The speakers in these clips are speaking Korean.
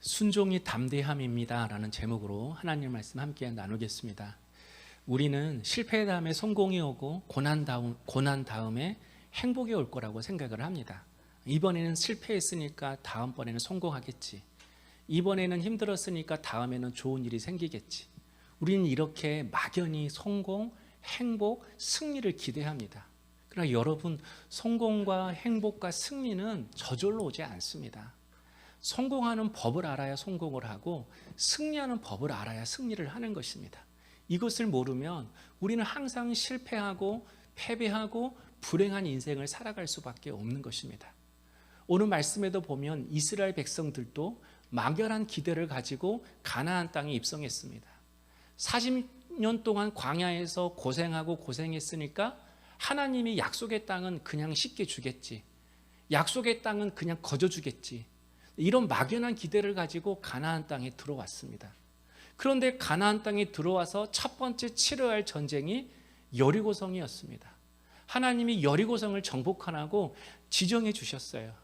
순종이 담대함입니다 라는 제목으로 하나님 말씀 함께 나누겠습니다. 우리는 실패 다음에 성공이 오고 고난 다음에 행복이 올 거라고 생각을 합니다. 이번에는 실패했으니까 다음번에는 성공하겠지, 이번에는 힘들었으니까 다음에는 좋은 일이 생기겠지. 우리는 이렇게 막연히 성공, 행복, 승리를 기대합니다. 그러나 여러분, 성공과 행복과 승리는 저절로 오지 않습니다. 성공하는 법을 알아야 성공을 하고 승리하는 법을 알아야 승리를 하는 것입니다. 이것을 모르면 우리는 항상 실패하고 패배하고 불행한 인생을 살아갈 수밖에 없는 것입니다. 오늘 말씀에도 보면 이스라엘 백성들도 막연한 기대를 가지고 가나안 땅에 입성했습니다. 40년 동안 광야에서 고생했으니까 하나님이 약속의 땅은 그냥 쉽게 주겠지, 약속의 땅은 그냥 거저 주겠지, 이런 막연한 기대를 가지고 가나안 땅에 들어왔습니다. 그런데 가나안 땅에 들어와서 첫 번째 치러야 할 전쟁이 여리고성이었습니다. 하나님이 여리고성을 정복하라고 지정해 주셨어요.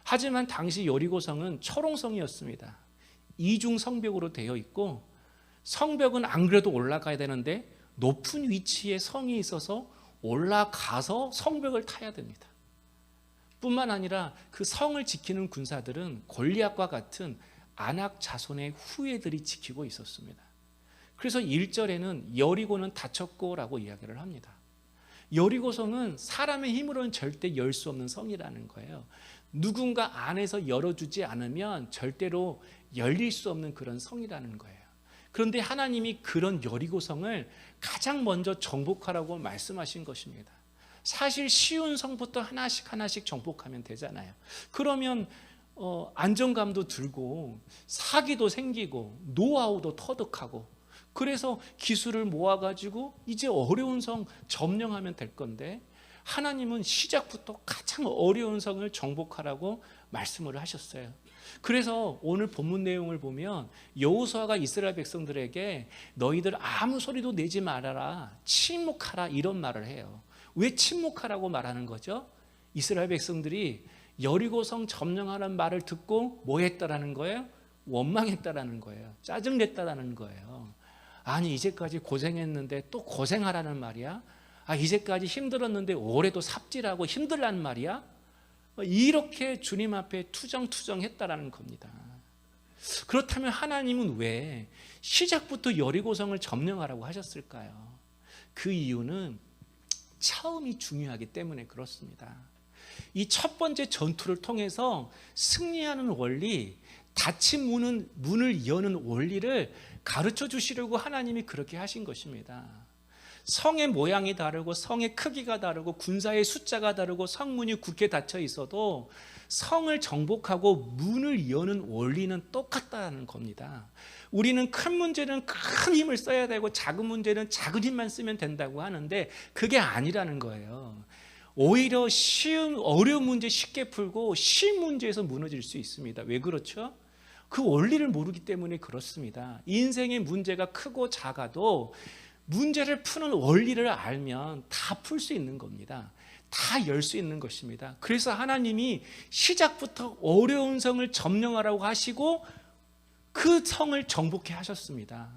하지만 당시 여리고성은 철옹성이었습니다. 이중 성벽으로 되어 있고, 성벽은 안 그래도 올라가야 되는데 높은 위치에 성이 있어서 올라가서 성벽을 타야 됩니다. 뿐만 아니라 그 성을 지키는 군사들은 골리앗과 같은 아낙 자손의 후예들이 지키고 있었습니다. 그래서 1절에는 여리고는 닫혔고라고 이야기를 합니다. 여리고성은 사람의 힘으로는 절대 열 수 없는 성이라는 거예요. 누군가 안에서 열어주지 않으면 절대로 열릴 수 없는 그런 성이라는 거예요. 그런데 하나님이 그런 여리고성을 가장 먼저 정복하라고 말씀하신 것입니다. 사실 쉬운 성부터 하나씩 정복하면 되잖아요. 그러면 안정감도 들고 사기도 생기고 노하우도 터득하고, 그래서 기술을 모아가지고 이제 어려운 성 점령하면 될 건데, 하나님은 시작부터 가장 어려운 성을 정복하라고 말씀을 하셨어요. 그래서 오늘 본문 내용을 보면 여호수아가 이스라엘 백성들에게 너희들 아무 소리도 내지 말아라, 침묵하라, 이런 말을 해요. 왜 침묵하라고 말하는 거죠? 이스라엘 백성들이 여리고성 점령하는 말을 듣고 뭐 했다라는 거예요? 원망했다라는 거예요. 짜증냈다라는 거예요. 아니, 이제까지 고생했는데 또 고생하라는 말이야? 이제까지 힘들었는데 올해도 삽질하고 힘들라는 말이야? 이렇게 주님 앞에 투정했다라는 겁니다. 그렇다면 하나님은 왜 시작부터 여리고성을 점령하라고 하셨을까요? 그 이유는 처음이 중요하기 때문에 그렇습니다. 이 첫 번째 전투를 통해서 승리하는 원리, 닫힌 문을 여는 원리를 가르쳐 주시려고 하나님이 그렇게 하신 것입니다. 성의 모양이 다르고 성의 크기가 다르고 군사의 숫자가 다르고 성문이 굳게 닫혀 있어도 성을 정복하고 문을 여는 원리는 똑같다는 겁니다. 우리는 큰 문제는 큰 힘을 써야 되고 작은 문제는 작은 힘만 쓰면 된다고 하는데 그게 아니라는 거예요. 오히려 어려운 문제 쉽게 풀고 쉬운 문제에서 무너질 수 있습니다. 왜 그렇죠? 그 원리를 모르기 때문에 그렇습니다. 인생의 문제가 크고 작아도 문제를 푸는 원리를 알면 다 풀 수 있는 겁니다. 다 열 수 있는 것입니다. 그래서 하나님이 시작부터 어려운 성을 점령하라고 하시고 그 성을 정복해 하셨습니다.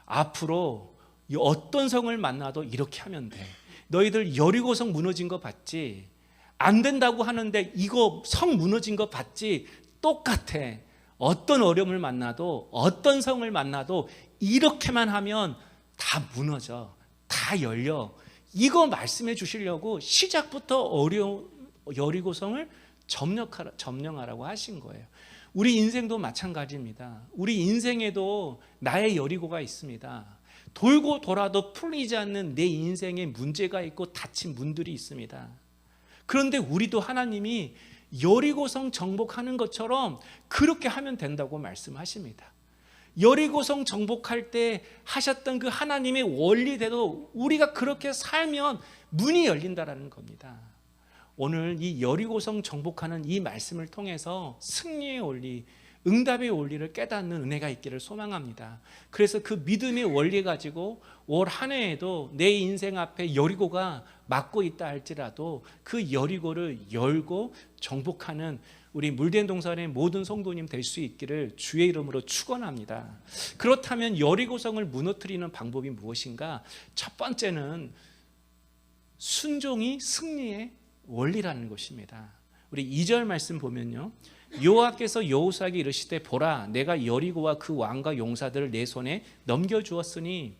앞으로 어떤 성을 만나도 이렇게 하면 돼. 너희들 여리고성 무너진 거 봤지? 안 된다고 하는데 이거 성 무너진 거 봤지? 똑같아. 어떤 어려움을 만나도 어떤 성을 만나도 이렇게만 하면 다 무너져, 다 열려. 이거 말씀해 주시려고 시작부터 어려운 여리고성을 점령하라고 하신 거예요. 우리 인생도 마찬가지입니다. 우리 인생에도 나의 여리고가 있습니다. 돌고 돌아도 풀리지 않는 내 인생에 문제가 있고 닫힌 문들이 있습니다. 그런데 우리도 하나님이 여리고성 정복하는 것처럼 그렇게 하면 된다고 말씀하십니다. 여리고성 정복할 때 하셨던 그 하나님의 원리대로 우리가 그렇게 살면 문이 열린다라는 겁니다. 오늘 이 여리고성 정복하는 이 말씀을 통해서 승리의 원리, 응답의 원리를 깨닫는 은혜가 있기를 소망합니다. 그래서 그 믿음의 원리 가지고 올 한 해에도 내 인생 앞에 여리고가 막고 있다 할지라도 그 여리고를 열고 정복하는 우리 물된 동산의 모든 성도님 될 수 있기를 주의 이름으로 축원합니다. 그렇다면 여리고성을 무너뜨리는 방법이 무엇인가? 첫 번째는 순종이 승리의 원리라는 것입니다. 우리 2절 말씀 보면요, 여호와께서 여호수아에게 이르시되 보라 내가 여리고와 그 왕과 용사들을 내 손에 넘겨주었으니,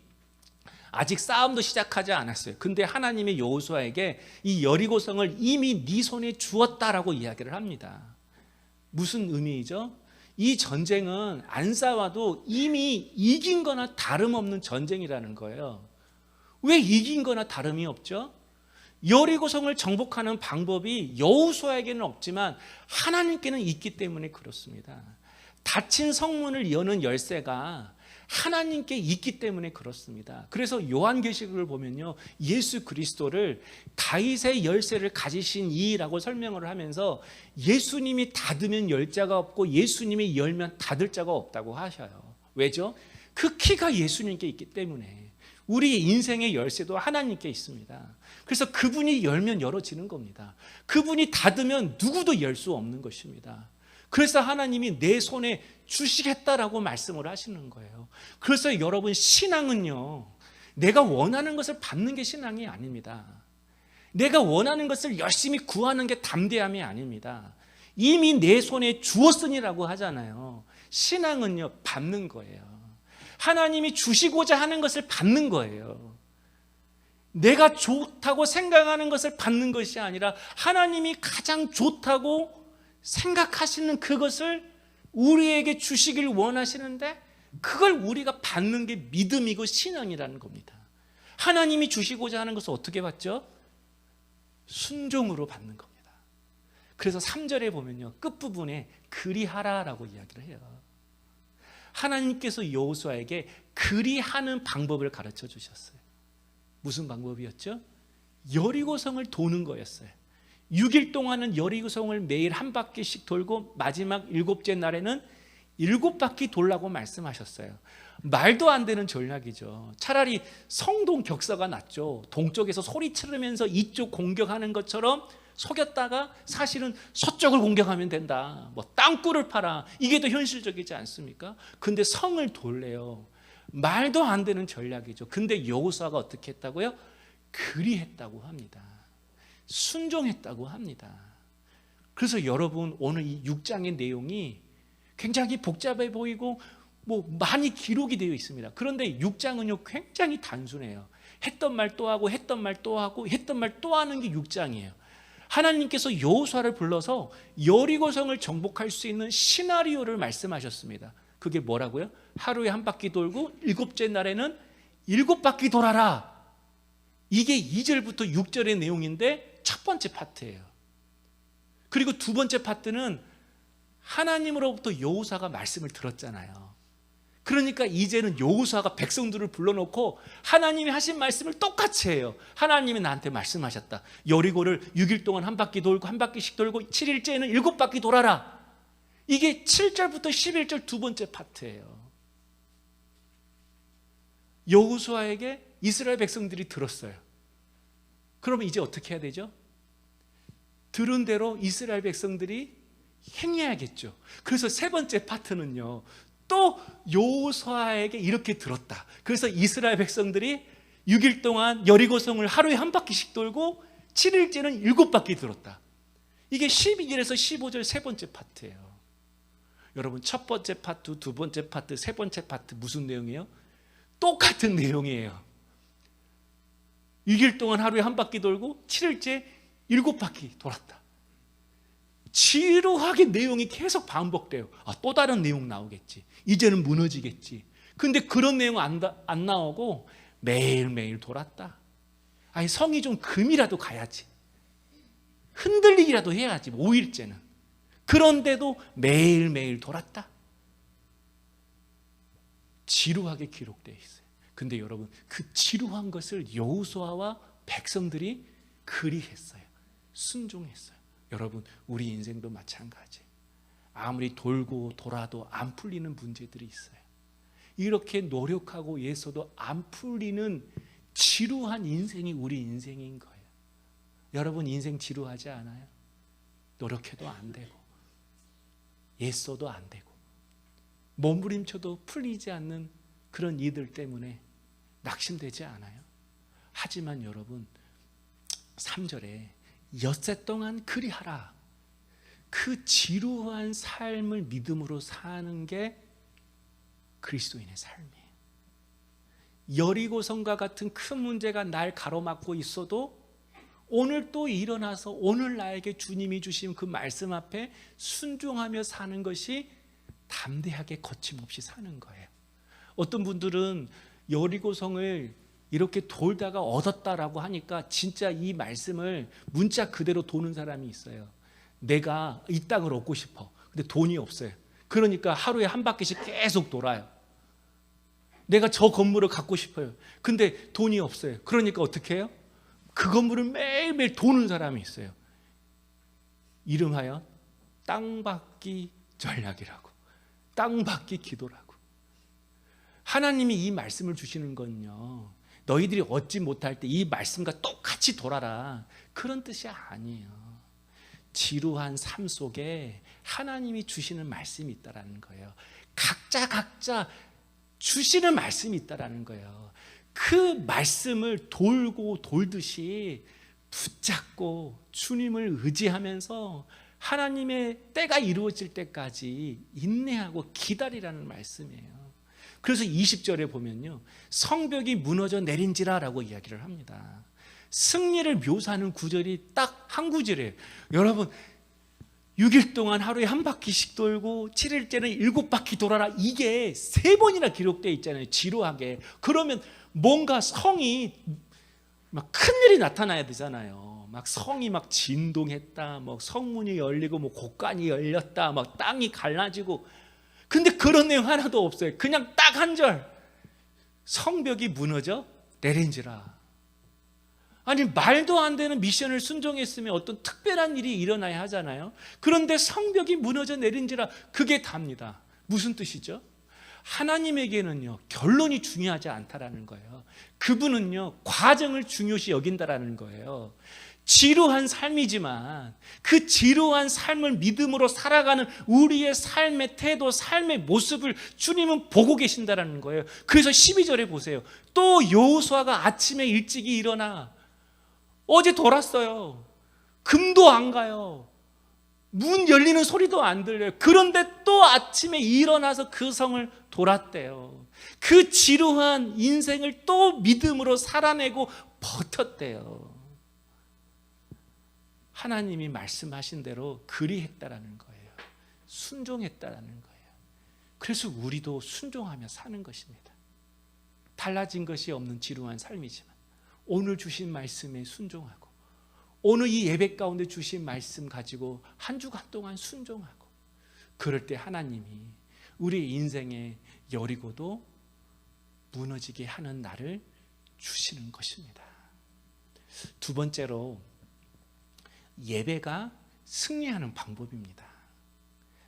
아직 싸움도 시작하지 않았어요. 근데 하나님이 여호수아에게 이 여리고성을 이미 네 손에 주었다라고 이야기를 합니다. 무슨 의미이죠? 이 전쟁은 안 싸워도 이미 이긴 거나 다름없는 전쟁이라는 거예요. 왜 이긴 거나 다름이 없죠? 여리고성을 정복하는 방법이 여호수아에게는 없지만 하나님께는 있기 때문에 그렇습니다. 닫힌 성문을 여는 열쇠가 하나님께 있기 때문에 그렇습니다. 그래서 요한계시록을 보면요, 예수 그리스도를 다윗의 열쇠를 가지신 이라고 설명을 하면서 예수님이 닫으면 열 자가 없고 예수님이 열면 닫을 자가 없다고 하셔요. 왜죠? 그 키가 예수님께 있기 때문에. 우리 인생의 열쇠도 하나님께 있습니다. 그래서 그분이 열면 열어지는 겁니다. 그분이 닫으면 누구도 열 수 없는 것입니다. 그래서 하나님이 내 손에 주시겠다라고 말씀을 하시는 거예요. 그래서 여러분, 신앙은요, 내가 원하는 것을 받는 게 신앙이 아닙니다. 내가 원하는 것을 열심히 구하는 게 담대함이 아닙니다. 이미 내 손에 주었으니라고 하잖아요. 신앙은요, 받는 거예요. 하나님이 주시고자 하는 것을 받는 거예요. 내가 좋다고 생각하는 것을 받는 것이 아니라 하나님이 가장 좋다고 생각하시는 그것을 우리에게 주시길 원하시는데, 그걸 우리가 받는 게 믿음이고 신앙이라는 겁니다. 하나님이 주시고자 하는 것을 어떻게 받죠? 순종으로 받는 겁니다. 그래서 3절에 보면요, 끝부분에 그리하라라고 이야기를 해요. 하나님께서 여호수아에게 그리하는 방법을 가르쳐 주셨어요. 무슨 방법이었죠? 여리고성을 도는 거였어요. 6일 동안은 여리고성을 매일 한 바퀴씩 돌고 마지막 7째 날에는 7바퀴 돌라고 말씀하셨어요. 말도 안 되는 전략이죠. 차라리 성동 격사가 낫죠. 동쪽에서 소리 치르면서 이쪽 공격하는 것처럼 속였다가 사실은 서쪽을 공격하면 된다. 뭐 땅굴을 파라. 이게 더 현실적이지 않습니까? 근데 성을 돌래요. 말도 안 되는 전략이죠. 근데 여호수아가 어떻게 했다고요? 그리했다고 합니다. 순종했다고 합니다. 그래서 여러분, 오늘 이 6장의 내용이 굉장히 복잡해 보이고 많이 기록이 되어 있습니다. 그런데 6장은요, 굉장히 단순해요. 했던 말 또 하고 했던 말 또 하고 했던 말 또 하는 게 6장이에요. 하나님께서 여호수아를 불러서 여리고성을 정복할 수 있는 시나리오를 말씀하셨습니다. 그게 뭐라고요? 하루에 한 바퀴 돌고 7째 날에는 7바퀴 돌아라. 이게 2절부터 6절의 내용인데 첫 번째 파트예요. 그리고 두 번째 파트는 하나님으로부터 여호수아가 말씀을 들었잖아요. 그러니까 이제는 여호수아가 백성들을 불러놓고 하나님이 하신 말씀을 똑같이 해요. 하나님이 나한테 말씀하셨다. 여리고를 6일 동안 한 바퀴 돌고 한 바퀴씩 돌고 7일째에는 7바퀴 돌아라. 이게 7절부터 11절 두 번째 파트예요. 여호수아에게 이스라엘 백성들이 들었어요. 그러면 이제 어떻게 해야 되죠? 들은 대로 이스라엘 백성들이 행해야겠죠. 그래서 세 번째 파트는요, 또 여호수아에게 이렇게 들었다. 그래서 이스라엘 백성들이 6일 동안 여리고성을 하루에 한 바퀴씩 돌고 7일째는 7바퀴 돌았다. 이게 12절에서 15절 세 번째 파트예요. 여러분, 첫 번째 파트, 두 번째 파트, 세 번째 파트 무슨 내용이에요? 똑같은 내용이에요. 6일 동안 하루에 한 바퀴 돌고 7일째 7바퀴 돌았다. 지루하게 내용이 계속 반복돼요. 또 다른 내용 나오겠지. 이제는 무너지겠지. 근데 그런 내용 안 나오고 매일매일 돌았다. 아니, 성이 좀 금이라도 가야지. 흔들리기라도 해야지. 5일째는. 그런데도 매일매일 돌았다. 지루하게 기록되어 있어요. 근데 여러분, 그 지루한 것을 여호수아와 백성들이 그리했어요. 순종했어요. 여러분, 우리 인생도 마찬가지. 아무리 돌고 돌아도 안 풀리는 문제들이 있어요. 이렇게 노력하고 애써도 안 풀리는 지루한 인생이 우리 인생인 거예요. 여러분, 인생 지루하지 않아요? 노력해도 안 되고 애써도 안 되고 몸부림쳐도 풀리지 않는 그런 이들 때문에 낙심되지 않아요? 하지만 여러분 3절에 엿새 동안 그리하라. 그 지루한 삶을 믿음으로 사는 게 그리스도인의 삶이에요. 여리고성과 같은 큰 문제가 날 가로막고 있어도 오늘 또 일어나서 오늘 나에게 주님이 주신 그 말씀 앞에 순종하며 사는 것이 담대하게 거침없이 사는 거예요. 어떤 분들은 여리고성을 이렇게 돌다가 얻었다라고 하니까 진짜 이 말씀을 문자 그대로 도는 사람이 있어요. 내가 이 땅을 얻고 싶어. 근데 돈이 없어요. 그러니까 하루에 한 바퀴씩 계속 돌아요. 내가 저 건물을 갖고 싶어요. 근데 돈이 없어요. 그러니까 어떻게 해요? 그 건물을 매일매일 도는 사람이 있어요. 이름하여 땅받기 전략이라고. 땅받기 기도라고. 하나님이 이 말씀을 주시는 건요, 너희들이 얻지 못할 때 이 말씀과 똑같이 돌아라, 그런 뜻이 아니에요. 지루한 삶 속에 하나님이 주시는 말씀이 있다라는 거예요. 각자 주시는 말씀이 있다라는 거예요. 그 말씀을 돌고 돌듯이 붙잡고 주님을 의지하면서 하나님의 때가 이루어질 때까지 인내하고 기다리라는 말씀이에요. 그래서 20절에 보면요, 성벽이 무너져 내린지라라고 이야기를 합니다. 승리를 묘사하는 구절이 딱 한 구절이에요. 여러분 6일 동안 하루에 한 바퀴씩 돌고 7일째는 7바퀴 돌아라, 이게 3번이나 기록되어 있잖아요. 지루하게. 그러면 뭔가 성이 막 큰일이 나타나야 되잖아요. 막 성이 막 진동했다, 뭐 성문이 열리고 뭐 곳간이 열렸다, 막 땅이 갈라지고. 근데 그런 내용 하나도 없어요. 그냥 딱 한 절, 성벽이 무너져 내린지라. 아니 말도 안 되는 미션을 순종했으면 어떤 특별한 일이 일어나야 하잖아요. 그런데 성벽이 무너져 내린지라, 그게 답니다. 무슨 뜻이죠? 하나님에게는요 결론이 중요하지 않다라는 거예요. 그분은요 과정을 중요시 여긴다라는 거예요. 지루한 삶이지만 그 지루한 삶을 믿음으로 살아가는 우리의 삶의 태도, 삶의 모습을 주님은 보고 계신다라는 거예요. 그래서 12절에 보세요. 또 여호수아가 아침에 일찍이 일어나, 어제 돌았어요. 금도 안 가요. 문 열리는 소리도 안 들려요. 그런데 또 아침에 일어나서 그 성을 돌았대요. 그 지루한 인생을 또 믿음으로 살아내고 버텼대요. 하나님이 말씀하신 대로 그리했다라는 거예요. 순종했다라는 거예요. 그래서 우리도 순종하며 사는 것입니다. 달라진 것이 없는 지루한 삶이지만 오늘 주신 말씀에 순종하고, 오늘 이 예배 가운데 주신 말씀 가지고 한 주간 동안 순종하고, 그럴 때 하나님이 우리 인생의 여리고도 무너지게 하는 날을 주시는 것입니다. 두 번째로 예배가 승리하는 방법입니다.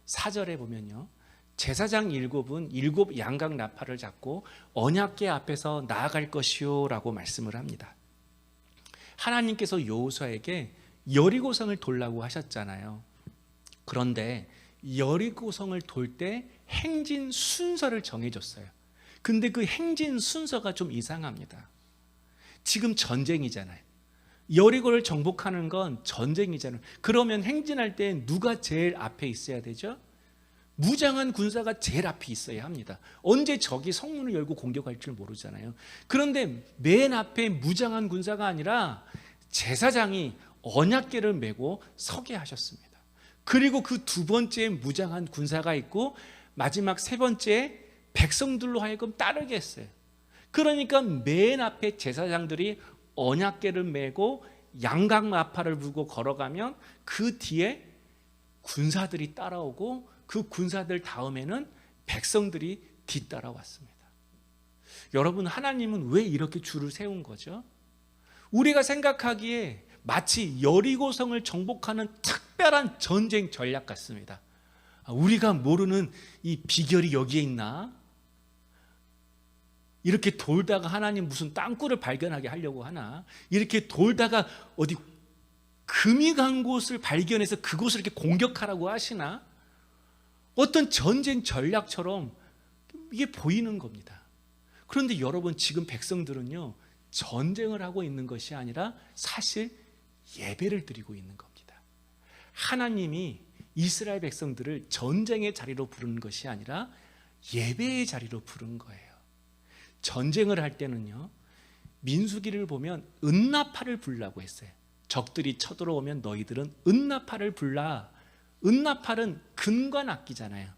4절에 보면요, 제사장 7은 7 양각 나팔을 잡고 언약궤 앞에서 나아갈 것이요 라고 말씀을 합니다. 하나님께서 여호수아에게 여리고성을 돌라고 하셨잖아요. 그런데 여리고성을 돌 때 행진 순서를 정해줬어요. 근데 그 행진 순서가 좀 이상합니다. 지금 전쟁이잖아요. 여리고를 정복하는 건 전쟁이잖아요. 그러면 행진할 때 누가 제일 앞에 있어야 되죠? 무장한 군사가 제일 앞에 있어야 합니다. 언제 적이 성문을 열고 공격할 줄 모르잖아요. 그런데 맨 앞에 무장한 군사가 아니라 제사장이 언약궤를 메고 서게 하셨습니다. 그리고 그 두 번째 무장한 군사가 있고 마지막 세 번째 백성들로 하여금 따르게 했어요. 그러니까 맨 앞에 제사장들이 언약궤를 메고 양각 나팔을 불고 걸어가면 그 뒤에 군사들이 따라오고 그 군사들 다음에는 백성들이 뒤따라왔습니다. 여러분, 하나님은 왜 이렇게 줄을 세운 거죠? 우리가 생각하기에 마치 여리고성을 정복하는 특별한 전쟁 전략 같습니다. 우리가 모르는 이 비결이 여기에 있나? 이렇게 돌다가 하나님 무슨 땅굴을 발견하게 하려고 하나? 이렇게 돌다가 어디 금이 간 곳을 발견해서 그곳을 이렇게 공격하라고 하시나? 어떤 전쟁 전략처럼 이게 보이는 겁니다. 그런데 여러분, 지금 백성들은요, 전쟁을 하고 있는 것이 아니라 사실 예배를 드리고 있는 겁니다. 하나님이 이스라엘 백성들을 전쟁의 자리로 부르는 것이 아니라 예배의 자리로 부른 거예요. 전쟁을 할 때는요, 민수기를 보면 은나팔을 불라고 했어요. 적들이 쳐들어오면 너희들은 은나팔을 불라. 은나팔은 금관 악기잖아요.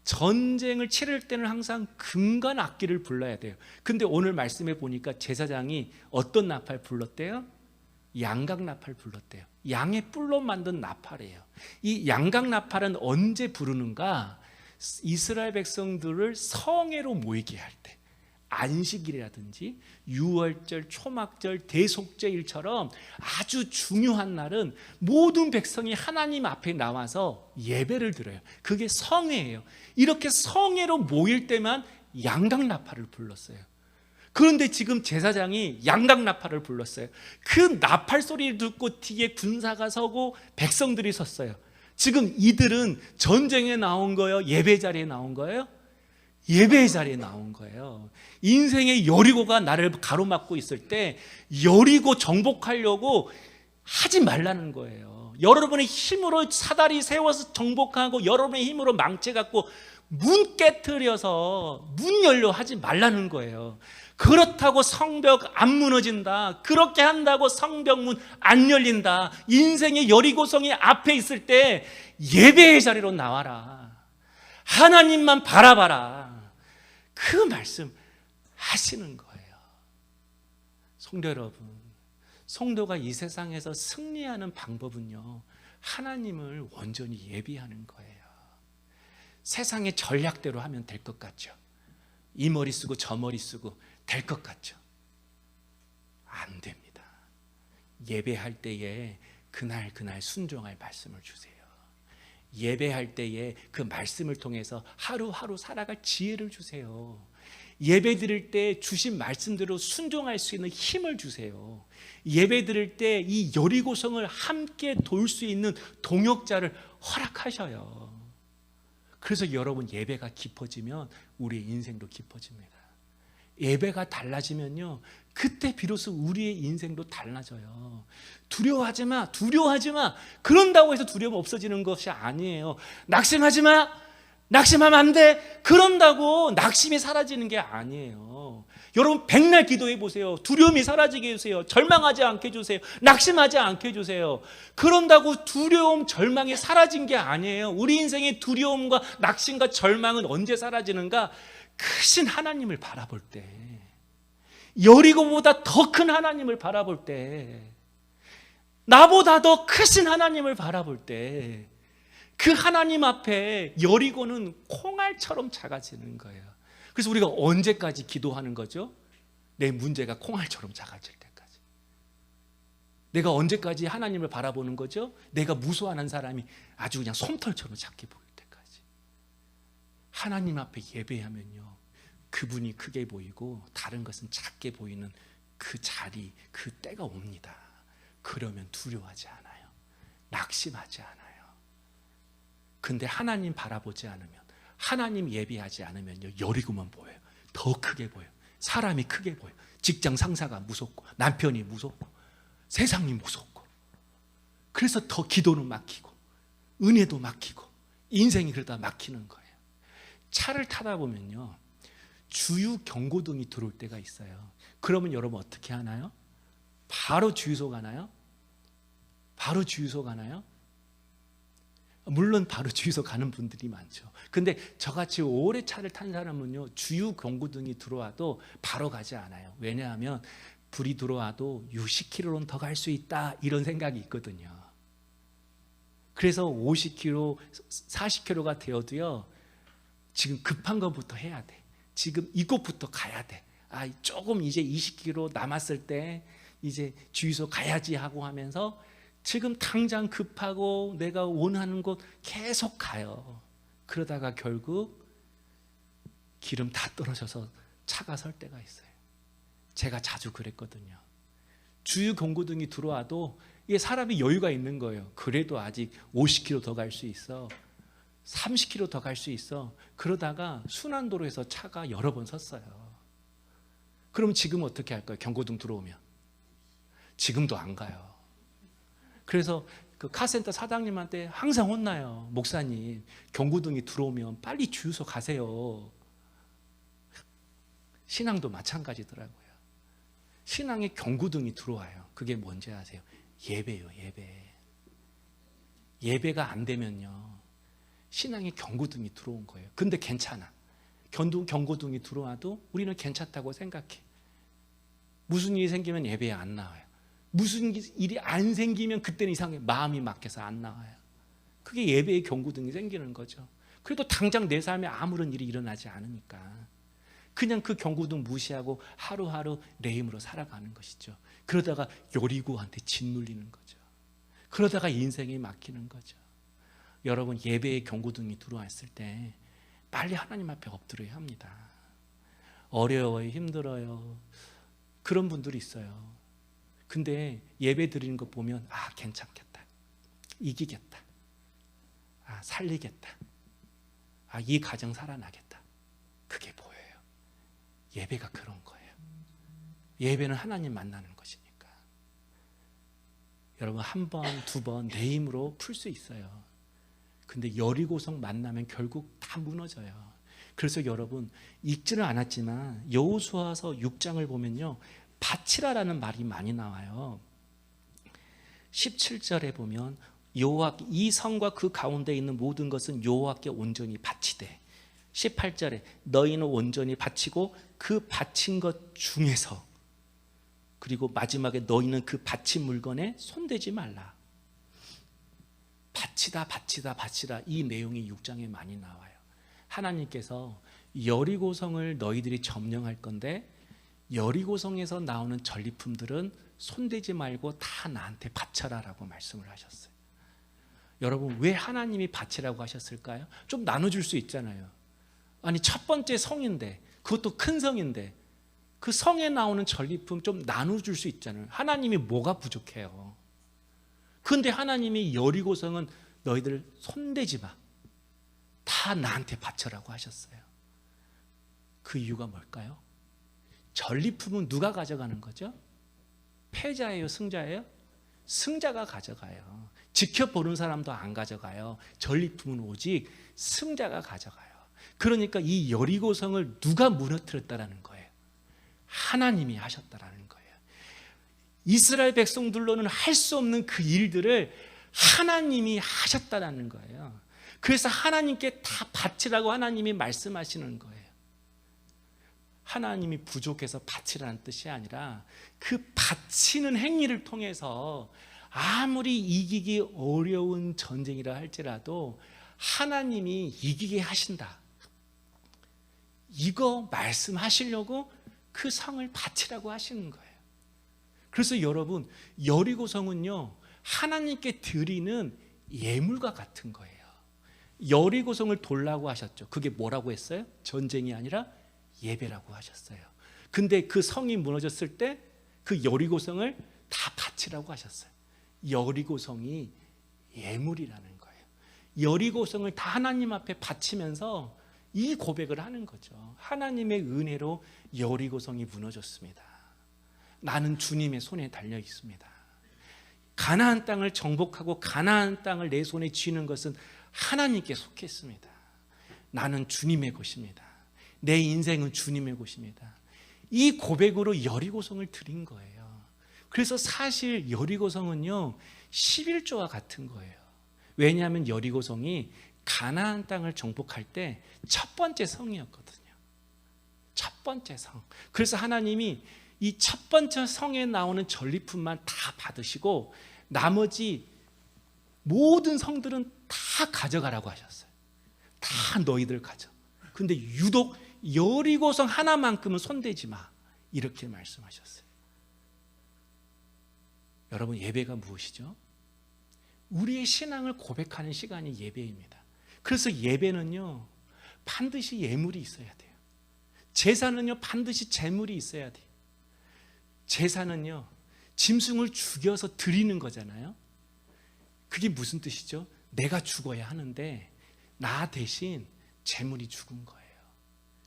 전쟁을 치를 때는 항상 금관 악기를 불러야 돼요. 근데 오늘 말씀에 보니까 제사장이 어떤 나팔 불렀대요? 양각 나팔 불렀대요. 양의 뿔로 만든 나팔이에요. 이 양각 나팔은 언제 부르는가? 이스라엘 백성들을 성회로 모이게 할 때, 안식일이라든지 유월절, 초막절, 대속제일처럼 아주 중요한 날은 모든 백성이 하나님 앞에 나와서 예배를 드려요. 그게 성회예요. 이렇게 성회로 모일 때만 양각나팔을 불렀어요. 그런데 지금 제사장이 양각나팔을 불렀어요. 그 나팔 소리를 듣고 뒤에 군사가 서고 백성들이 섰어요. 지금 이들은 전쟁에 나온 거예요? 예배 자리에 나온 거예요? 예배의 자리에 나온 거예요. 인생의 여리고가 나를 가로막고 있을 때 여리고 정복하려고 하지 말라는 거예요. 여러분의 힘으로 사다리 세워서 정복하고 여러분의 힘으로 망치 갖고 문 깨트려서 문 열려 하지 말라는 거예요. 그렇다고 성벽 안 무너진다, 그렇게 한다고 성벽문 안 열린다. 인생의 여리고성이 앞에 있을 때 예배의 자리로 나와라. 하나님만 바라봐라. 그 말씀 하시는 거예요. 성도 여러분, 성도가 이 세상에서 승리하는 방법은요, 하나님을 온전히 예비하는 거예요. 세상의 전략대로 하면 될 것 같죠? 이 머리 쓰고 저 머리 쓰고 될 것 같죠? 안 됩니다. 예배할 때에 그날 순종할 말씀을 주세요. 예배할 때에 그 말씀을 통해서 하루하루 살아갈 지혜를 주세요. 예배 드릴 때 주신 말씀대로 순종할 수 있는 힘을 주세요. 예배 드릴 때 이 여리고성을 함께 돌 수 있는 동역자를 허락하셔요. 그래서 여러분, 예배가 깊어지면 우리의 인생도 깊어집니다. 예배가 달라지면요, 그때 비로소 우리의 인생도 달라져요. 두려워하지 마, 두려워하지 마. 그런다고 해서 두려움 없어지는 것이 아니에요. 낙심하지 마, 낙심하면 안 돼. 그런다고 낙심이 사라지는 게 아니에요. 여러분, 백날 기도해 보세요. 두려움이 사라지게 해주세요. 절망하지 않게 해주세요. 낙심하지 않게 해주세요. 그런다고 두려움, 절망이 사라진 게 아니에요. 우리 인생의 두려움과 낙심과 절망은 언제 사라지는가? 크신 하나님을 바라볼 때, 여리고보다 더 큰 하나님을 바라볼 때, 나보다 더 크신 하나님을 바라볼 때, 그 하나님 앞에 여리고는 콩알처럼 작아지는 거예요. 그래서 우리가 언제까지 기도하는 거죠? 내 문제가 콩알처럼 작아질 때까지. 내가 언제까지 하나님을 바라보는 거죠? 내가 무서워하는 사람이 아주 그냥 솜털처럼 작게 보일 때까지. 하나님 앞에 예배하면요, 그분이 크게 보이고 다른 것은 작게 보이는 그 자리, 그 때가 옵니다. 그러면 두려워하지 않아요. 낙심하지 않아요. 근데 하나님 바라보지 않으면, 하나님 예배하지 않으면요, 여리고만 보여요. 더 크게 보여요. 사람이 크게 보여요. 직장 상사가 무섭고, 남편이 무섭고, 세상이 무섭고. 그래서 더 기도는 막히고, 은혜도 막히고, 인생이 그러다 막히는 거예요. 차를 타다 보면요, 주유 경고등이 들어올 때가 있어요. 그러면 여러분 어떻게 하나요? 바로 주유소 가나요? 바로 주유소 가나요? 물론 바로 주유소 가는 분들이 많죠. 근데 저같이 오래 차를 탄 사람은요, 주유 경고등이 들어와도 바로 가지 않아요. 왜냐하면 불이 들어와도 60km는 더 갈 수 있다, 이런 생각이 있거든요. 그래서 50km, 40km가 되어도요, 지금 급한 것부터 해야 돼. 지금 이곳부터 가야 돼. 조금 이제 20km 남았을 때 이제 주유소 가야지 하고 하면서 지금 당장 급하고 내가 원하는 곳 계속 가요. 그러다가 결국 기름 다 떨어져서 차가 설 때가 있어요. 제가 자주 그랬거든요. 주유 경고등이 들어와도 이게 사람이 여유가 있는 거예요. 그래도 아직 50km 더 갈 수 있어. 30km 더 갈 수 있어. 그러다가 순환도로에서 차가 여러 번 섰어요. 그럼 지금 어떻게 할까요? 경고등 들어오면. 지금도 안 가요. 그래서 그 카센터 사장님한테 항상 혼나요. 목사님, 경고등이 들어오면 빨리 주유소 가세요. 신앙도 마찬가지더라고요. 신앙에 경고등이 들어와요. 그게 뭔지 아세요? 예배요, 예배. 예배가 안 되면요, 신앙에 경고등이 들어온 거예요. 근데 괜찮아. 경고등이 들어와도 우리는 괜찮다고 생각해. 무슨 일이 생기면 예배에 안 나와요. 무슨 일이 안 생기면 그때는 이상하게 마음이 막혀서 안 나와요. 그게 예배의 경고등이 생기는 거죠. 그래도 당장 내 삶에 아무런 일이 일어나지 않으니까 그냥 그 경고등 무시하고 하루하루 내 힘으로 살아가는 것이죠. 그러다가 여리고한테 짓눌리는 거죠. 그러다가 인생이 막히는 거죠. 여러분, 예배의 경고등이 들어왔을 때 빨리 하나님 앞에 엎드려야 합니다. 어려워요, 힘들어요. 그런 분들이 있어요. 근데 예배 드리는 거 보면 괜찮겠다, 이기겠다, 살리겠다, 이 가정 살아나겠다. 그게 보여요. 예배가 그런 거예요. 예배는 하나님 만나는 것이니까. 여러분, 한 번, 두 번 내 힘으로 풀 수 있어요. 근데 여리고성 만나면 결국 다 무너져요. 그래서 여러분, 읽지는 않았지만 여호수아서 6장을 보면요, 바치라라는 말이 많이 나와요. 17절에 보면 이 성과 그 가운데 있는 모든 것은 여호와께 온전히 바치되, 18절에 너희는 온전히 바치고 그 바친 것 중에서, 그리고 마지막에 너희는 그 바친 물건에 손대지 말라. 바치다 이 내용이 6장에 많이 나와요. 하나님께서 여리고성을 너희들이 점령할 건데 여리고성에서 나오는 전리품들은 손대지 말고 다 나한테 바쳐라라고 말씀을 하셨어요. 여러분, 왜 하나님이 바치라고 하셨을까요? 좀 나눠줄 수 있잖아요. 아니, 첫 번째 성인데, 그것도 큰 성인데 그 성에 나오는 전리품 좀 나눠줄 수 있잖아요. 하나님이 뭐가 부족해요? 그런데 하나님이 여리고성은 너희들 손대지 마, 다 나한테 바쳐라고 하셨어요. 그 이유가 뭘까요? 전리품은 누가 가져가는 거죠? 패자예요, 승자예요? 승자가 가져가요. 지켜보는 사람도 안 가져가요. 전리품은 오직 승자가 가져가요. 그러니까 이 여리고성을 누가 무너뜨렸다라는 거예요? 하나님이 하셨다라는 거예요. 이스라엘 백성들로는 할 수 없는 그 일들을 하나님이 하셨다라는 거예요. 그래서 하나님께 다 바치라고 하나님이 말씀하시는 거예요. 하나님이 부족해서 바치라는 뜻이 아니라 그 바치는 행위를 통해서 아무리 이기기 어려운 전쟁이라 할지라도 하나님이 이기게 하신다, 이거 말씀하시려고 그 성을 바치라고 하시는 거예요. 그래서 여러분, 여리고성은요, 하나님께 드리는 예물과 같은 거예요. 여리고성을 돌라고 하셨죠. 그게 뭐라고 했어요? 전쟁이 아니라 예배라고 하셨어요. 근데 그 성이 무너졌을 때 그 여리고성을 다 바치라고 하셨어요. 여리고성이 예물이라는 거예요. 여리고성을 다 하나님 앞에 바치면서 이 고백을 하는 거죠. 하나님의 은혜로 여리고성이 무너졌습니다. 나는 주님의 손에 달려 있습니다. 가나안 땅을 정복하고 가나안 땅을 내 손에 쥐는 것은 하나님께 속했습니다. 나는 주님의 것입니다. 내 인생은 주님의 것입니다. 이 고백으로 여리고성을 드린 거예요. 그래서 사실 여리고성은요, 11조와 같은 거예요. 왜냐하면 여리고성이 가나안 땅을 정복할 때 첫 번째 성이었거든요. 첫 번째 성. 그래서 하나님이 이 첫 번째 성에 나오는 전리품만 다 받으시고 나머지 모든 성들은 다 가져가라고 하셨어요. 다 너희들 가져. 근데 유독 여리고성 하나만큼은 손대지 마, 이렇게 말씀하셨어요. 여러분, 예배가 무엇이죠? 우리의 신앙을 고백하는 시간이 예배입니다. 그래서 예배는요, 반드시 예물이 있어야 돼요. 제사는요, 반드시 제물이 있어야 돼요. 제사는요, 짐승을 죽여서 드리는 거잖아요. 그게 무슨 뜻이죠? 내가 죽어야 하는데 나 대신 재물이 죽은 거예요.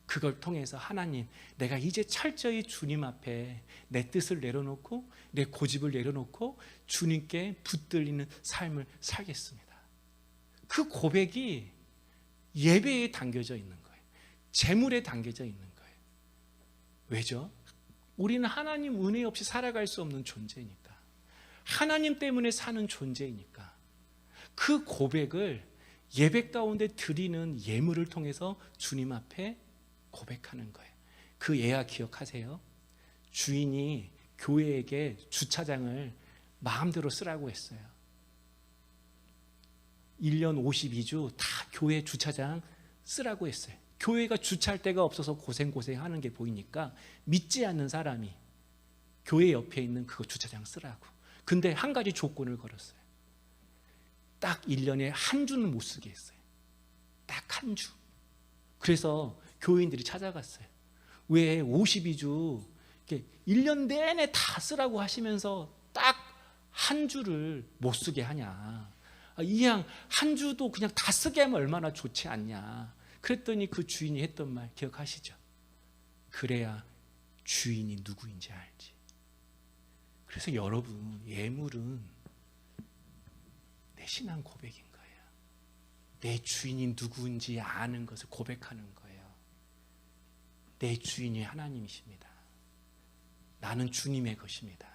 그걸 통해서 하나님, 내가 이제 철저히 주님 앞에 내 뜻을 내려놓고 내 고집을 내려놓고 주님께 붙들리는 삶을 살겠습니다. 그 고백이 예배에 담겨져 있는 거예요. 재물에 담겨져 있는 거예요. 왜죠? 우리는 하나님 은혜 없이 살아갈 수 없는 존재니까. 하나님 때문에 사는 존재이니까. 그 고백을 예배 가운데 드리는 예물을 통해서 주님 앞에 고백하는 거예요. 그 예화 기억하세요? 주인이 교회에게 주차장을 마음대로 쓰라고 했어요. 1년 52주 다 교회 주차장 쓰라고 했어요. 교회가 주차할 데가 없어서 고생하는 게 보이니까 믿지 않는 사람이 교회 옆에 있는 그거 주차장 쓰라고. 근데 한 가지 조건을 걸었어요. 딱 1년에 한 주는 못 쓰게 했어요. 딱 한 주. 그래서 교인들이 찾아갔어요. 왜 52주 1년 내내 다 쓰라고 하시면서 딱 한 주를 못 쓰게 하냐. 이왕 한 주도 그냥 다 쓰게 하면 얼마나 좋지 않냐. 그랬더니 그 주인이 했던 말 기억하시죠? 그래야 주인이 누구인지 알지. 그래서 여러분, 예물은 내 신앙 고백인 거예요. 내 주인이 누구인지 아는 것을 고백하는 거예요. 내 주인이 하나님이십니다. 나는 주님의 것입니다.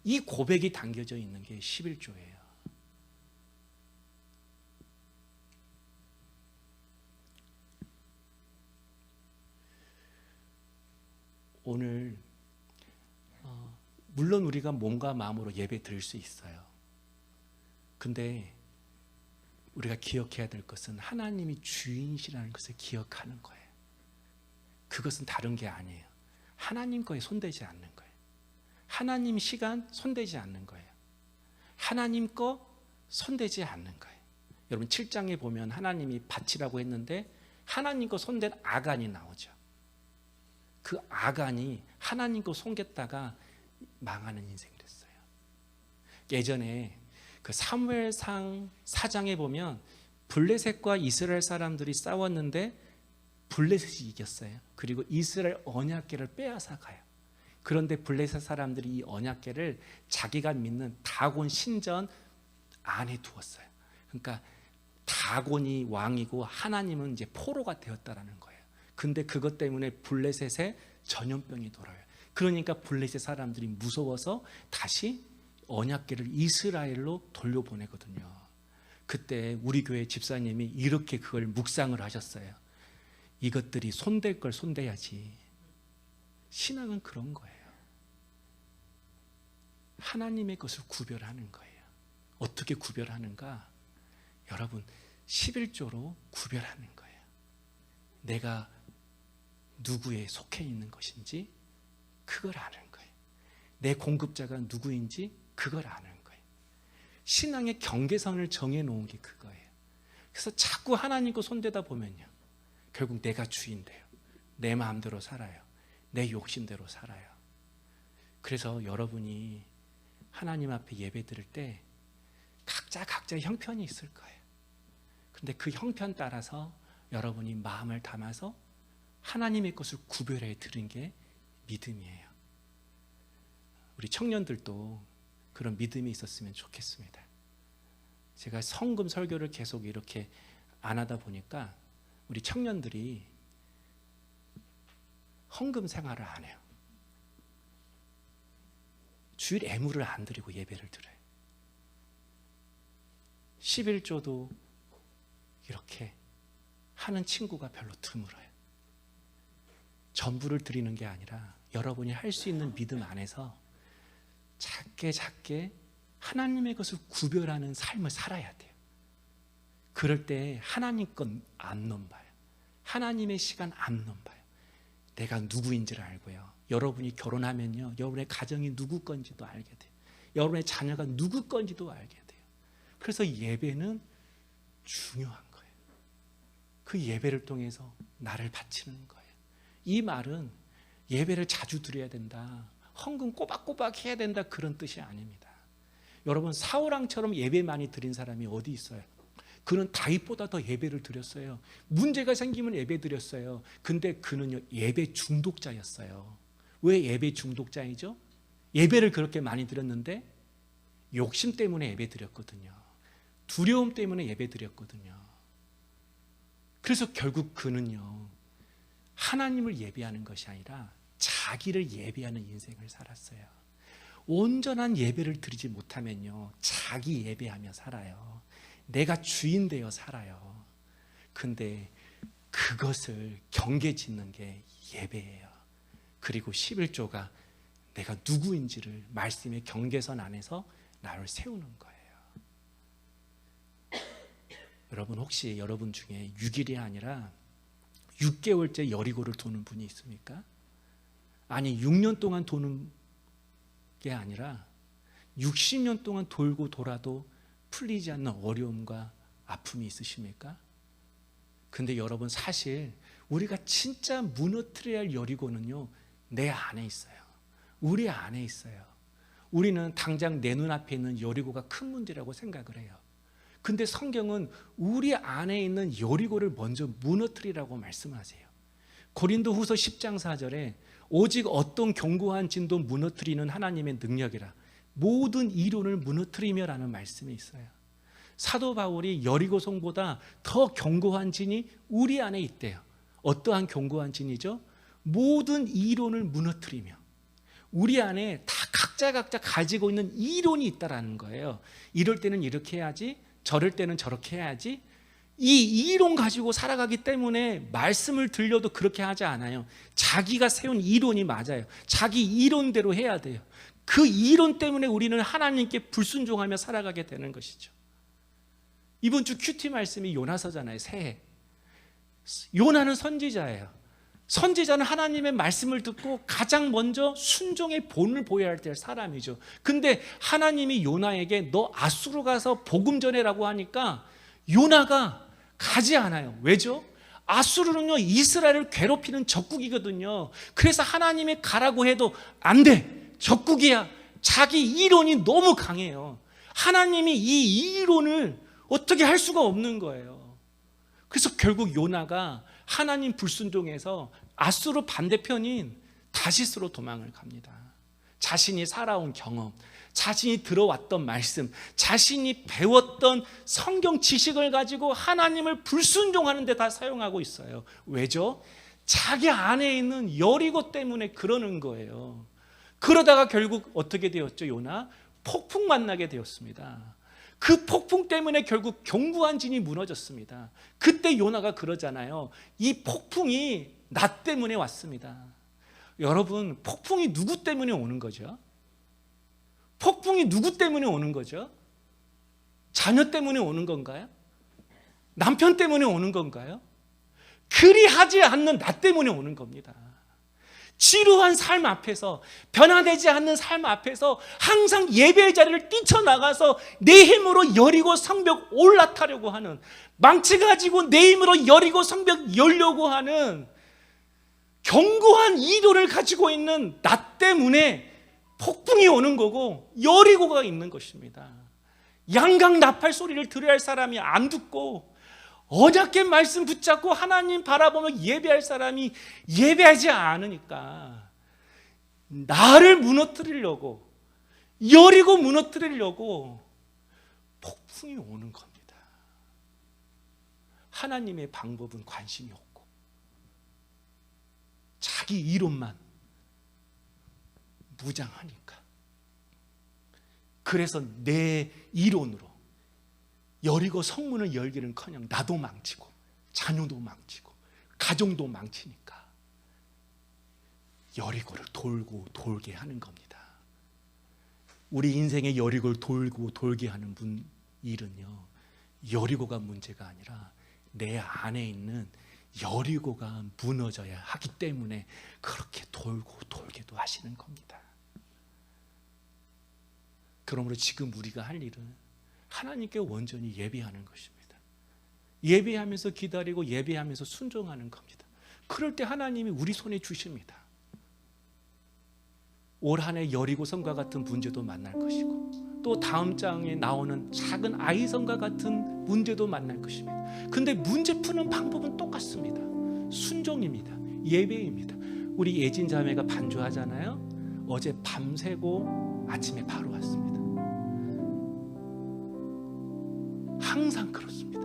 이 고백이 담겨져 있는 게 11조예요. 오늘 물론 우리가 몸과 마음으로 예배 드릴 수 있어요. 근데 우리가 기억해야 될 것은 하나님이 주인이시라는 것을 기억하는 거예요. 그것은 다른 게 아니에요. 하나님 거에 손대지 않는 거예요. 하나님 시간 손대지 않는 거예요. 하나님 거 손대지 않는 거예요. 여러분 7장에 보면 하나님이 밭이라고 했는데 하나님 거 손댄 아간이 나오죠. 그 아간이 하나님 거 손댔다가 망하는 인생이 됐어요. 예전에 그 사무엘상 4장에 보면 블레셋과 이스라엘 사람들이 싸웠는데 블레셋이 이겼어요. 그리고 이스라엘 언약궤를 빼앗아 가요. 그런데 블레셋 사람들이 이 언약궤를 자기가 믿는 다곤 신전 안에 두었어요. 그러니까 다곤이 왕이고 하나님은 이제 포로가 되었다라는 거예요. 근데 그것 때문에 블레셋에 전염병이 돌아요. 그러니까 블레셋 사람들이 무서워서 다시 언약궤를 이스라엘로 돌려보내거든요. 그때 우리 교회 집사님이 이렇게 그걸 묵상을 하셨어요. 이것들이 손댈 걸 손대야지. 신앙은 그런 거예요. 하나님의 것을 구별하는 거예요. 어떻게 구별하는가? 여러분 11조로 구별하는 거예요. 내가 누구에 속해 있는 것인지 그걸 아는 거예요. 내 공급자가 누구인지 그걸 아는 거예요. 신앙의 경계선을 정해놓은 게 그거예요. 그래서 자꾸 하나님 거 손대다 보면요, 결국 내가 주인 돼요. 내 마음대로 살아요. 내 욕심대로 살아요. 그래서 여러분이 하나님 앞에 예배 드릴 때 각자의 형편이 있을 거예요. 그런데 그 형편 따라서 여러분이 마음을 담아서 하나님의 것을 구별해 드린 게 믿음이에요. 우리 청년들도 그런 믿음이 있었으면 좋겠습니다. 제가 성금 설교를 계속 이렇게 안 하다 보니까 우리 청년들이 헌금 생활을 안 해요. 주일 애물을 안 드리고 예배를 드려요. 11조도 이렇게 하는 친구가 별로 드물어요. 전부를 드리는 게 아니라 여러분이 할 수 있는 믿음 안에서 작게 하나님의 것을 구별하는 삶을 살아야 돼요. 그럴 때 하나님 건 안 넘봐요. 하나님의 시간 안 넘봐요. 내가 누구인지를 알고요. 여러분이 결혼하면요, 여러분의 가정이 누구 건지도 알게 돼요. 여러분의 자녀가 누구 건지도 알게 돼요. 그래서 예배는 중요한 거예요. 그 예배를 통해서 나를 바치는 거예요. 이 말은 예배를 자주 드려야 된다, 헌금 꼬박꼬박 해야 된다, 그런 뜻이 아닙니다. 여러분 사울왕처럼 예배 많이 드린 사람이 어디 있어요? 그는 다윗보다 더 예배를 드렸어요. 문제가 생기면 예배 드렸어요. 근데 그는요, 예배 중독자였어요. 왜 예배 중독자이죠? 예배를 그렇게 많이 드렸는데 욕심 때문에 예배 드렸거든요. 두려움 때문에 예배 드렸거든요. 그래서 결국 그는요, 하나님을 예배하는 것이 아니라 자기를 예배하는 인생을 살았어요. 온전한 예배를 드리지 못하면요, 자기 예배하며 살아요. 내가 주인 되어 살아요. 근데 그것을 경계짓는 게 예배예요. 그리고 11조가 내가 누구인지를 말씀의 경계선 안에서 나를 세우는 거예요. 여러분, 혹시 여러분 중에 6일이 아니라 6개월째 여리고를 도는 분이 있습니까? 아니, 6년 동안 도는 게 아니라 60년 동안 돌고 돌아도 풀리지 않는 어려움과 아픔이 있으십니까? 근데 여러분, 사실 우리가 진짜 무너뜨려야 할 여리고는요, 내 안에 있어요. 우리 안에 있어요. 우리는 당장 내 눈앞에 있는 여리고가 큰 문제라고 생각을 해요. 근데 성경은 우리 안에 있는 여리고를 먼저 무너뜨리라고 말씀하세요. 고린도후서 10장 4절에 오직 어떤 견고한 진도 무너뜨리는 하나님의 능력이라 모든 이론을 무너뜨리며라는 말씀이 있어요. 사도 바울이 여리고 성보다 더 견고한 진이 우리 안에 있대요. 어떠한 견고한 진이죠? 모든 이론을 무너뜨리며, 우리 안에 다 각자 가지고 있는 이론이 있다라는 거예요. 이럴 때는 이렇게 해야지, 저럴 때는 저렇게 해야지. 이 이론 가지고 살아가기 때문에 말씀을 들려도 그렇게 하지 않아요. 자기가 세운 이론이 맞아요. 자기 이론대로 해야 돼요. 그 이론 때문에 우리는 하나님께 불순종하며 살아가게 되는 것이죠. 이번 주 큐티 말씀이 요나서잖아요. 새해. 요나는 선지자예요. 선지자는 하나님의 말씀을 듣고 가장 먼저 순종의 본을 보여야 할 사람이죠. 근데 하나님이 요나에게 너 앗수로 가서 복음 전해라고 하니까 요나가 가지 않아요. 왜죠? 앗수르는요, 이스라엘을 괴롭히는 적국이거든요. 그래서 하나님이 가라고 해도 안 돼, 적국이야. 자기 이론이 너무 강해요. 하나님이 이 이론을 어떻게 할 수가 없는 거예요. 그래서 결국 요나가 하나님 불순종해서 앗수르 반대편인 다시스로 도망을 갑니다. 자신이 살아온 경험, 자신이 들어왔던 말씀, 자신이 배웠던 성경 지식을 가지고 하나님을 불순종하는 데 다 사용하고 있어요. 왜죠? 자기 안에 있는 여리고 때문에 그러는 거예요. 그러다가 결국 어떻게 되었죠? 요나? 폭풍 만나게 되었습니다. 그 폭풍 때문에 결국 견고한 진이 무너졌습니다. 그때 요나가 그러잖아요. 이 폭풍이 나 때문에 왔습니다. 여러분, 폭풍이 누구 때문에 오는 거죠? 폭풍이 누구 때문에 오는 거죠? 자녀 때문에 오는 건가요? 남편 때문에 오는 건가요? 그리하지 않는 나 때문에 오는 겁니다. 지루한 삶 앞에서, 변화되지 않는 삶 앞에서 항상 예배의 자리를 뛰쳐나가서 내 힘으로 여리고 성벽 올라타려고 하는, 망치 가지고 내 힘으로 여리고 성벽 열려고 하는 견고한 이론을 가지고 있는 나 때문에 폭풍이 오는 거고 여리고가 있는 것입니다. 양강 나팔 소리를 들어야 할 사람이 안 듣고 언약의 말씀 붙잡고 하나님 바라보며 예배할 사람이 예배하지 않으니까 나를 무너뜨리려고, 여리고 무너뜨리려고 폭풍이 오는 겁니다. 하나님의 방법은 관심이 없고 자기 이론만 무장하니까. 그래서 내 이론으로 여리고 성문을 열기는커녕 나도 망치고 자녀도 망치고 가정도 망치니까 여리고를 돌고 돌게 하는 겁니다. 우리 인생의 여리고를 돌고 돌게 하는 일은요, 여리고가 문제가 아니라 내 안에 있는 여리고가 무너져야 하기 때문에 그렇게 돌고 돌게도 하시는 겁니다. 그러므로 지금 우리가 할 일은 하나님께 온전히 예배하는 것입니다. 예배하면서 기다리고 예배하면서 순종하는 겁니다. 그럴 때 하나님이 우리 손에 주십니다. 올 한 해 여리고성과 같은 문제도 만날 것이고, 또 다음 장에 나오는 작은 아이성과 같은 문제도 만날 것입니다. 근데 문제 푸는 방법은 똑같습니다. 순종입니다. 예배입니다. 우리 예진 자매가 반주하잖아요. 어제 밤새고 아침에 바로 왔습니다. 항상 그렇습니다.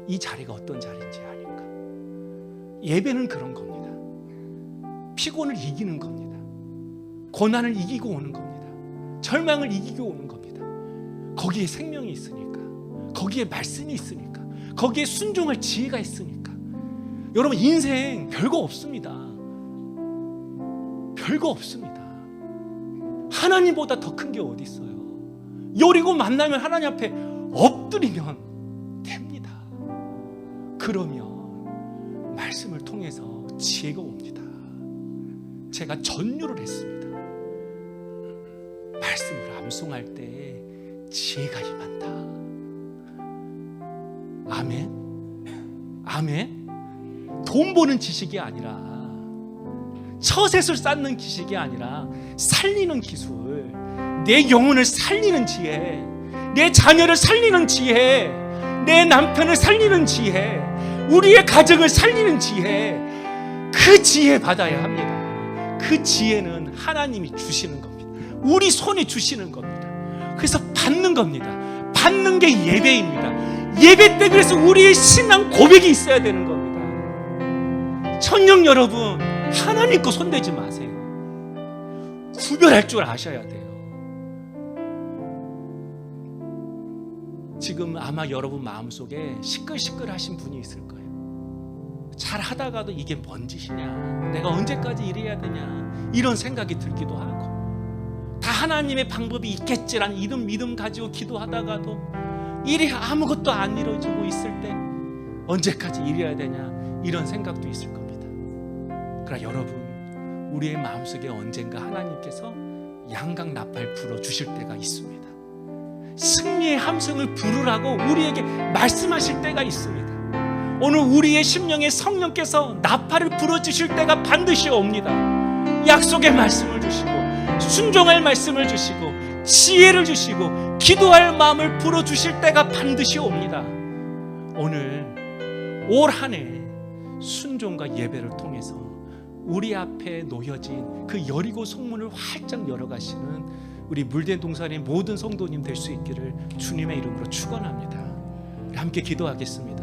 이 자리가 어떤 자리인지 아닌가. 예배는 그런 겁니다. 피곤을 이기는 겁니다. 고난을 이기고 오는 겁니다. 절망을 이기고 오는 겁니다. 거기에 생명이 있으니까, 거기에 말씀이 있으니까, 거기에 순종할 지혜가 있으니까. 여러분, 인생 별거 없습니다. 별거 없습니다. 하나님보다 더 큰 게 어디 있어요? 여리고 만나면 하나님 앞에 엎드리면 됩니다. 그러면 말씀을 통해서 지혜가 옵니다. 제가 전유를 했습니다. 말씀을 암송할 때 지혜가 임한다. 아멘. 아멘. 돈 버는 지식이 아니라, 처셋을 쌓는 지식이 아니라 살리는 기술, 내 영혼을 살리는 지혜, 내 자녀를 살리는 지혜, 내 남편을 살리는 지혜, 우리의 가정을 살리는 지혜, 그 지혜 받아야 합니다. 그 지혜는 하나님이 주시는 겁니다. 우리 손에 주시는 겁니다. 그래서 받는 겁니다. 받는 게 예배입니다. 예배 때 그래서 우리의 신앙 고백이 있어야 되는 겁니다. 청년 여러분, 하나님 거 손대지 마세요. 구별할 줄 아셔야 돼요. 지금 아마 여러분 마음속에 시끌시끌하신 분이 있을 거예요. 잘 하다가도 이게 뭔 짓이냐, 내가 언제까지 이래야 되냐, 이런 생각이 들기도 하고, 다 하나님의 방법이 있겠지라는 이런 믿음 가지고 기도하다가도 일이 아무것도 안 이루어지고 있을 때 언제까지 이래야 되냐, 이런 생각도 있을 겁니다. 그러나 여러분, 우리의 마음속에 언젠가 하나님께서 양각 나팔 불어주실 때가 있습니다. 승리의 함성을 부르라고 우리에게 말씀하실 때가 있습니다. 오늘 우리의 심령에 성령께서 나팔을 불어주실 때가 반드시 옵니다. 약속의 말씀을 주시고, 순종할 말씀을 주시고, 지혜를 주시고, 기도할 마음을 불어주실 때가 반드시 옵니다. 오늘 올 한 해 순종과 예배를 통해서 우리 앞에 놓여진 그 여리고 성문을 활짝 열어가시는 우리 물된 동산의 모든 성도님 될 수 있기를 주님의 이름으로 축원합니다. 함께 기도하겠습니다.